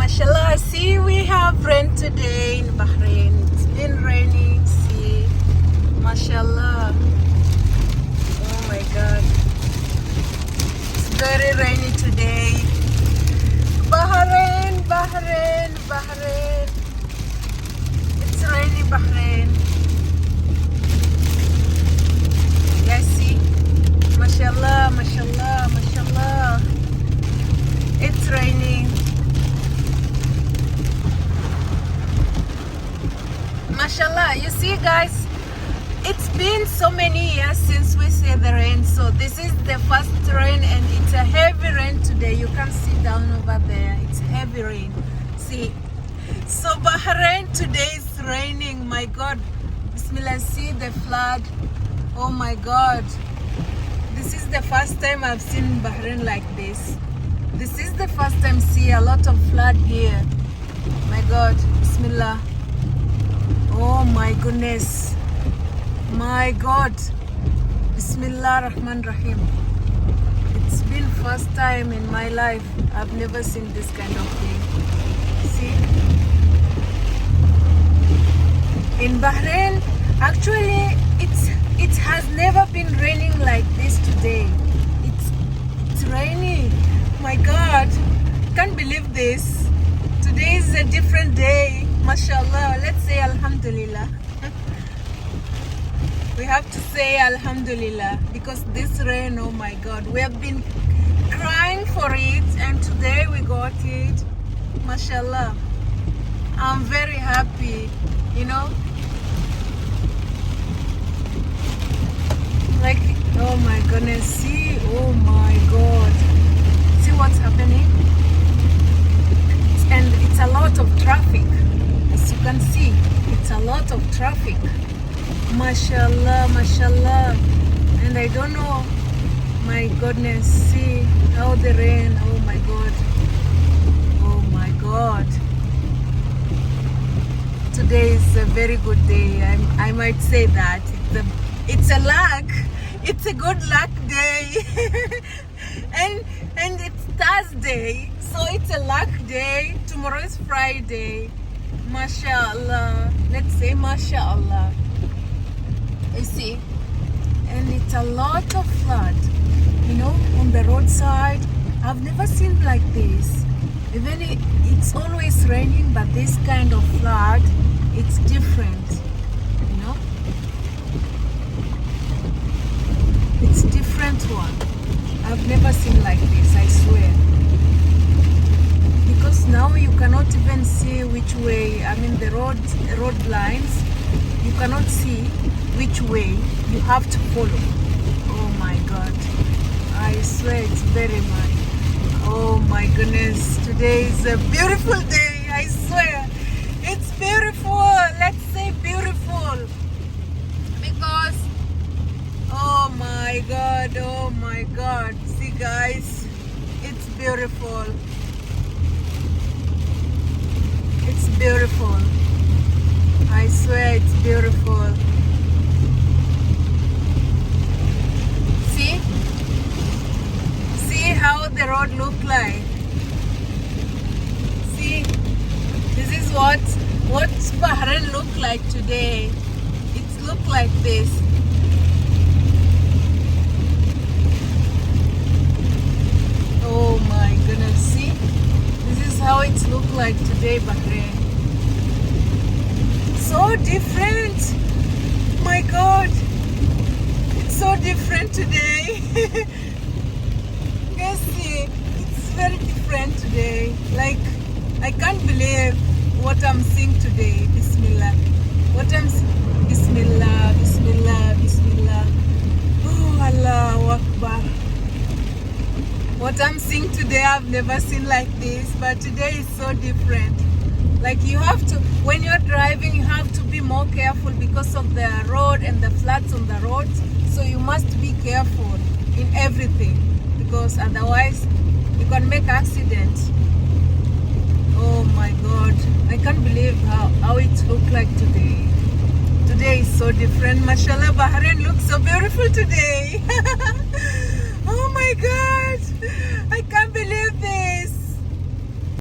Mashallah, see, we have rain today in Bahrain. It's been raining, see. Mashallah. Oh my God. It's very rainy today. Bahrain, Bahrain, Bahrain. It's raining Bahrain. Guys, see. Mashallah, mashallah, mashallah. It's raining. Mashallah, you see guys, it's been so many years since we see the rain, so this is the first rain and it's a heavy rain today. You can see down over there, it's heavy rain. See, so Bahrain today is raining. My God, Bismillah, see the flood. Oh my God, this is the first time I've seen Bahrain like this. This is the first time see a lot of flood here. My God, Bismillah. Oh my goodness, my God, Bismillah Rahman Rahim. It's been first time in my life. I've never seen this kind of thing. See, in Bahrain, actually, it has never been raining like this today. It's raining. My God, can't believe this. Today is a different day. Mashallah, let's say Alhamdulillah. We have to say Alhamdulillah because this rain, oh my God, we have been crying for it and today we got it. Mashallah, I'm very happy, you know. Like, oh my goodness, see, oh my God. See what's happening? And it's a lot of traffic. As you can see, it's a lot of traffic. Mashallah, mashallah. And I don't know, my goodness, see how the rain, oh my God. Oh my God. Today is a very good day. I might say that. It's a luck. It's a good luck day. and it's Thursday, so it's a luck day. Tomorrow is Friday. Mashallah, let's say mashallah. You see, and it's a lot of flood, you know, on the roadside. I've never seen like this. Even it's always raining, but this kind of flood, it's different, you know. It's different one. I've never seen like this, I swear. Because now you cannot even see which way, I mean the road lines, you cannot see which way you have to follow. Oh my God, I swear it's very much. Oh my goodness, today is a beautiful day, I swear. It's beautiful, let's say beautiful. Because, oh my God, see guys, it's beautiful. It's beautiful. I swear it's beautiful. See? See how the road look like. See? This is what Bahrain look like today. It look like this. Oh my goodness, see? This is how it look like today, Bahrain. So different. My God. It's so different today. Guys, see, it's very different today. Like, I can't believe what I'm seeing today. Bismillah. What I'm seeing. Bismillah, Bismillah, Bismillah. Oh, Allahu Akbar. What I'm seeing today, I've never seen like this, but today is so different. Like you have to, when you're driving, you have to be more careful because of the road and the floods on the roads. So you must be careful in everything because otherwise you can make accidents. Oh my God, I can't believe how it looks like today. Today is so different. Mashallah, Bahrain looks so beautiful today. Oh my God.